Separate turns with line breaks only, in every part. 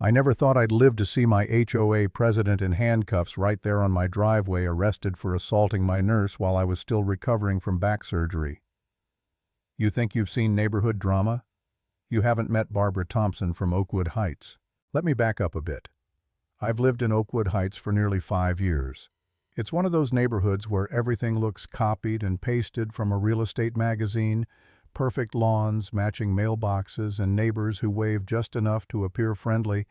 I never thought I'd live to see my HOA president in handcuffs right there on my driveway, arrested for assaulting my nurse while I was still recovering from back surgery. You think you've seen neighborhood drama? You haven't met Barbara Thompson from Oakwood Heights. Let me back up a bit. I've lived in Oakwood Heights for nearly 5 years. It's one of those neighborhoods where everything looks copied and pasted from a real estate magazine, perfect lawns, matching mailboxes, and neighbors who wave just enough to appear friendly,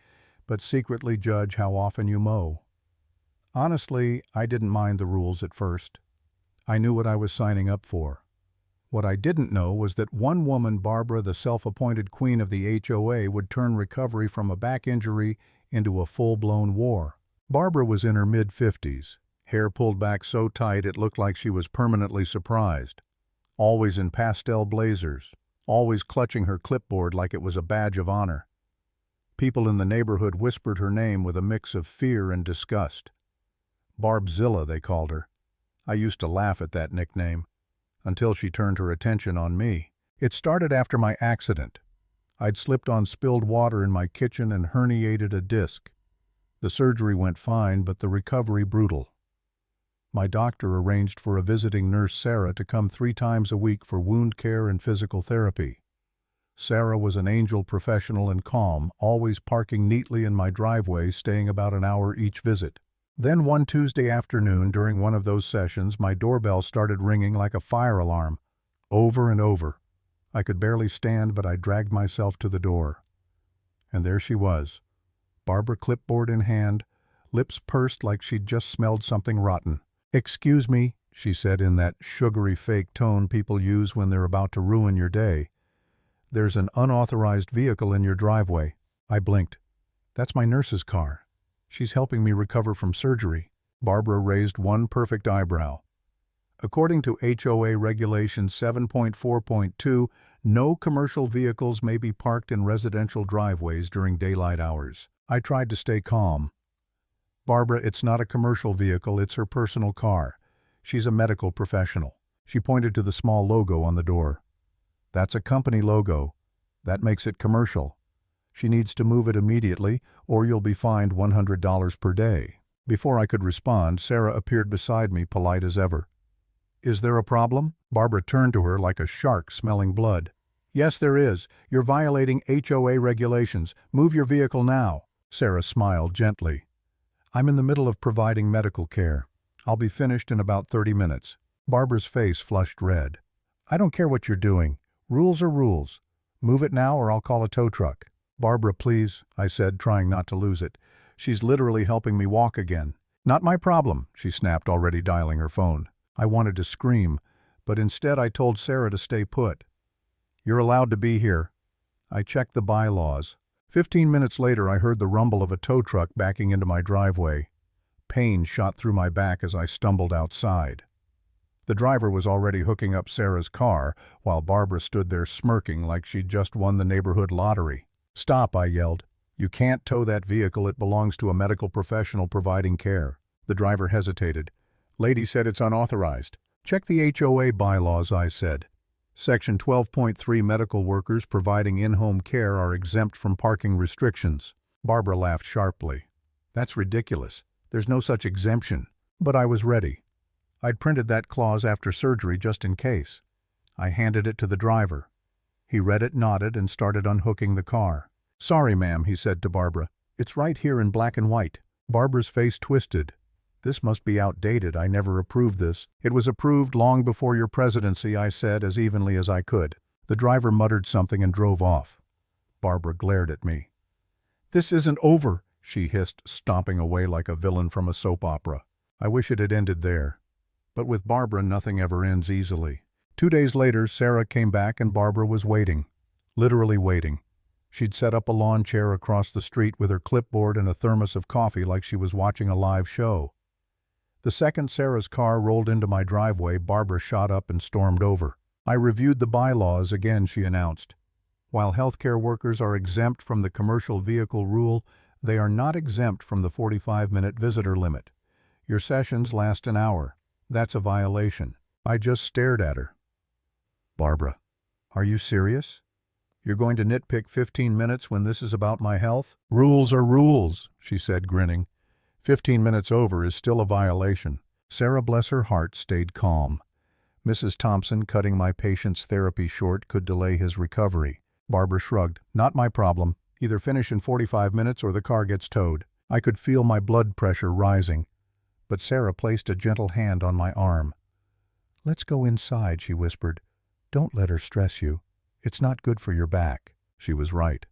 but secretly judge how often you mow. Honestly, I didn't mind the rules at first. I knew what I was signing up for. What I didn't know was that one woman, Barbara, the self-appointed queen of the HOA, would turn recovery from a back injury into a full-blown war. Barbara was in her mid-50s, hair pulled back so tight it looked like she was permanently surprised. Always in pastel blazers, always clutching her clipboard like it was a badge of honor. People in the neighborhood whispered her name with a mix of fear and disgust. Barbzilla, they called her. I used to laugh at that nickname, until she turned her attention on me. It started after my accident. I'd slipped on spilled water in my kitchen and herniated a disc. The surgery went fine, but the recovery brutal. My doctor arranged for a visiting nurse, Sarah, to come 3 times a week for wound care and physical therapy. Sarah was an angel professional and calm, always parking neatly in my driveway, staying about an hour each visit. Then one Tuesday afternoon, during one of those sessions, my doorbell started ringing like a fire alarm, over and over. I could barely stand, but I dragged myself to the door. And there she was, Barbara, clipboard in hand, lips pursed like she'd just smelled something rotten. "Excuse me," she said in that sugary fake tone people use when they're about to ruin your day. "There's an unauthorized vehicle in your driveway." I blinked. "That's my nurse's car. She's helping me recover from surgery." Barbara raised one perfect eyebrow. According to HOA Regulation 7.4.2, no commercial vehicles may be parked in residential driveways during daylight hours. I tried to stay calm. "Barbara, it's not a commercial vehicle, it's her personal car. She's a medical professional." She pointed to the small logo on the door. "That's a company logo. That makes it commercial. She needs to move it immediately, or you'll be fined $100 per day." Before I could respond, Sarah appeared beside me, polite as ever. "Is there a problem?" Barbara turned to her like a shark smelling blood. "Yes, there is. You're violating HOA regulations. Move your vehicle now." Sarah smiled gently. "I'm in the middle of providing medical care. I'll be finished in about 30 minutes. Barbara's face flushed red. "I don't care what you're doing. Rules are rules. Move it now or I'll call a tow truck." "Barbara, please," I said, trying not to lose it. "She's literally helping me walk again." "Not my problem," she snapped, already dialing her phone. I wanted to scream, but instead I told Sarah to stay put. "You're allowed to be here." I checked the bylaws. 15 minutes later, I heard the rumble of a tow truck backing into my driveway. Pain shot through my back as I stumbled outside. The driver was already hooking up Sarah's car, while Barbara stood there smirking like she'd just won the neighborhood lottery. "Stop," I yelled. "You can't tow that vehicle. It belongs to a medical professional providing care." The driver hesitated. "Lady said it's unauthorized." "Check the HOA bylaws," I said. Section 12.3, medical workers providing in-home care are exempt from parking restrictions. Barbara laughed sharply. "That's ridiculous. There's no such exemption." But I was ready. I'd printed that clause after surgery just in case. I handed it to the driver. He read it, nodded, and started unhooking the car. "Sorry, ma'am," he said to Barbara. "It's right here in black and white." Barbara's face twisted. "This must be outdated. I never approved this." "It was approved long before your presidency," I said as evenly as I could. The driver muttered something and drove off. Barbara glared at me. "This isn't over," she hissed, stomping away like a villain from a soap opera. I wish it had ended there. But with Barbara, nothing ever ends easily. 2 days later, Sarah came back and Barbara was waiting. Literally waiting. She'd set up a lawn chair across the street with her clipboard and a thermos of coffee like she was watching a live show. The second Sarah's car rolled into my driveway, Barbara shot up and stormed over. "I reviewed the bylaws again," she announced. "While healthcare workers are exempt from the commercial vehicle rule, they are not exempt from the 45-minute visitor limit. Your sessions last an hour. That's a violation." I just stared at her. "Barbara, are you serious? You're going to nitpick 15 minutes when this is about my health? Rules are rules, she said, grinning. 15 minutes over is still a violation. Sarah, bless her heart, stayed calm. Mrs. Thompson, cutting my patient's therapy short, could delay his recovery. Barbara shrugged. Not my problem. Either finish in 45 minutes or the car gets towed. I could feel my blood pressure rising. But Sarah placed a gentle hand on my arm. Let's go inside, she whispered. Don't let her stress you. It's not good for your back. She was right.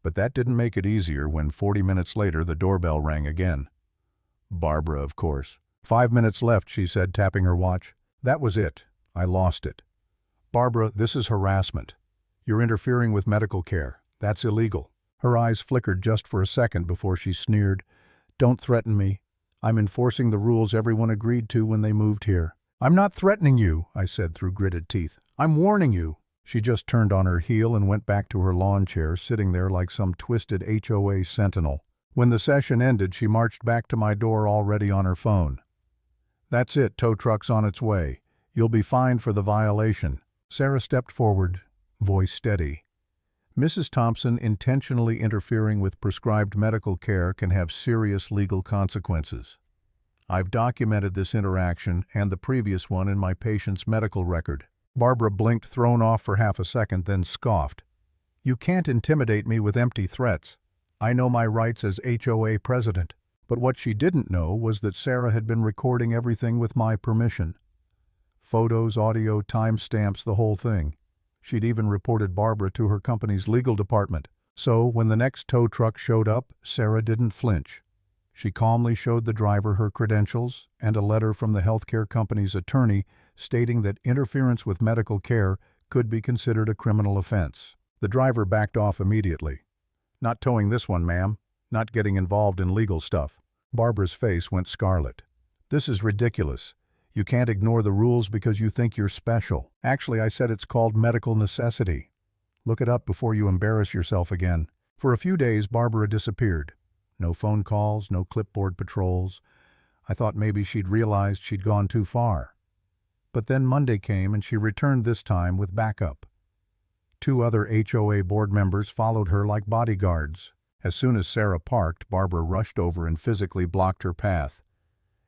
But that didn't make it easier when 40 minutes later the doorbell rang again. Barbara, of course. 5 minutes left, she said, tapping her watch. That was it. I lost it. Barbara, this is harassment. You're interfering with medical care. That's illegal. Her eyes flickered just for a second before she sneered. Don't threaten me. I'm enforcing the rules everyone agreed to when they moved here. I'm not threatening you, I said through gritted teeth. I'm warning you. She just turned on her heel and went back to her lawn chair, sitting there like some twisted HOA sentinel. When the session ended, she marched back to my door, already on her phone. That's it, tow truck's on its way. You'll be fined for the violation. Sarah stepped forward, voice steady. Mrs. Thompson, intentionally interfering with prescribed medical care can have serious legal consequences. I've documented this interaction and the previous one in my patient's medical record. Barbara blinked, thrown off for half a second, then scoffed. You can't intimidate me with empty threats. I know my rights as HOA president. But what she didn't know was that Sarah had been recording everything with my permission. Photos, audio, timestamps, the whole thing. She'd even reported Barbara to her company's legal department. So when the next tow truck showed up, Sarah didn't flinch. She calmly showed the driver her credentials and a letter from the healthcare company's attorney stating that interference with medical care could be considered a criminal offense. The driver backed off immediately. Not towing this one, ma'am. Not getting involved in legal stuff. Barbara's face went scarlet. This is ridiculous. You can't ignore the rules because you think you're special. Actually, I said it's called medical necessity. Look it up before you embarrass yourself again. For a few days, Barbara disappeared. No phone calls, no clipboard patrols. I thought maybe she'd realized she'd gone too far. But then Monday came and she returned, this time with backup. 2 other HOA board members followed her like bodyguards. As soon as Sarah parked, Barbara rushed over and physically blocked her path.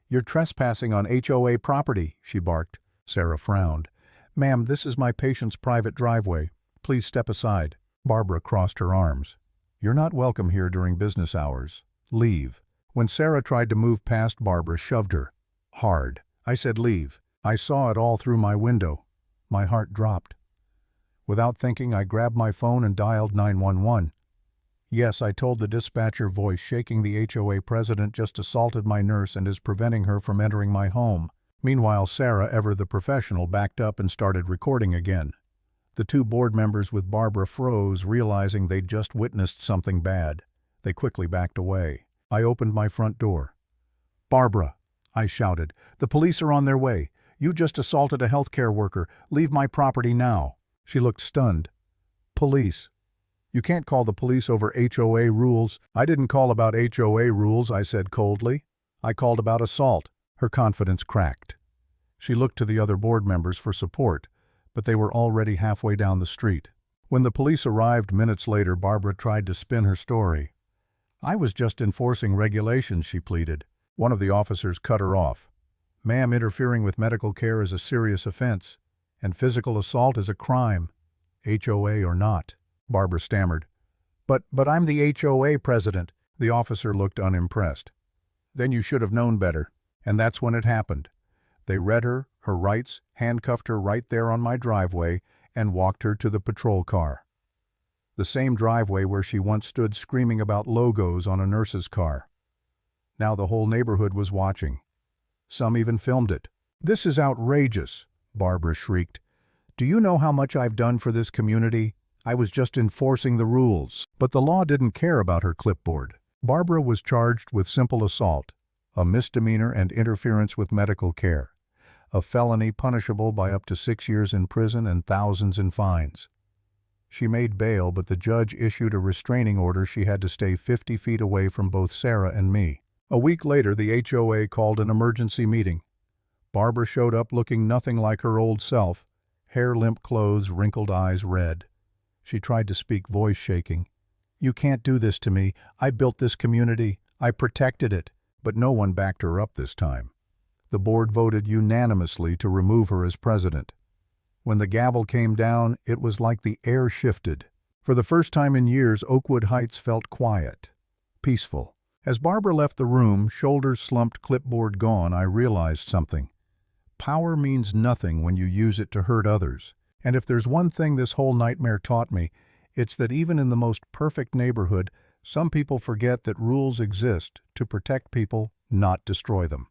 You're trespassing on HOA property, she barked. Sarah frowned. Ma'am, this is my patient's private driveway. Please step aside. Barbara crossed her arms. You're not welcome here during business hours. Leave. When Sarah tried to move past, Barbara shoved her. Hard. I said leave. I saw it all through my window. My heart dropped. Without thinking, I grabbed my phone and dialed 911. Yes, I told the dispatcher, voice shaking. The HOA president just assaulted my nurse and is preventing her from entering my home. Meanwhile, Sarah, ever the professional, backed up and started recording again. The 2 board members with Barbara froze, realizing they'd just witnessed something bad. They quickly backed away. I opened my front door. Barbara, I shouted, the police are on their way. You just assaulted a healthcare worker. Leave my property now. She looked stunned. Police. You can't call the police over HOA rules. I didn't call about HOA rules, I said coldly. I called about assault. Her confidence cracked. She looked to the other board members for support, but they were already halfway down the street. When the police arrived minutes later, Barbara tried to spin her story. I was just enforcing regulations, she pleaded. One of the officers cut her off. Ma'am, interfering with medical care is a serious offense, and physical assault is a crime, HOA or not. Barbara stammered. But I'm the HOA president. The officer looked unimpressed. Then you should have known better. And that's when it happened. They read her rights, handcuffed her right there on my driveway, and walked her to the patrol car. The same driveway where she once stood screaming about logos on a nurse's car. Now the whole neighborhood was watching. Some even filmed it. This is outrageous, Barbara shrieked. Do you know how much I've done for this community? I was just enforcing the rules. But the law didn't care about her clipboard. Barbara was charged with simple assault, a misdemeanor, and interference with medical care, a felony punishable by up to 6 years in prison and thousands in fines. She made bail, but the judge issued a restraining order. She had to stay 50 feet away from both Sarah and me. A week later, the HOA called an emergency meeting. Barbara showed up looking nothing like her old self, hair limp, clothes, wrinkled eyes red. She tried to speak, voice shaking. "You can't do this to me. I built this community. I protected it." But no one backed her up this time. The board voted unanimously to remove her as president. When the gavel came down, it was like the air shifted. For the first time in years, Oakwood Heights felt quiet, peaceful. As Barbara left the room, shoulders slumped, clipboard gone, I realized something. Power means nothing when you use it to hurt others. And if there's one thing this whole nightmare taught me, it's that even in the most perfect neighborhood, some people forget that rules exist to protect people, not destroy them.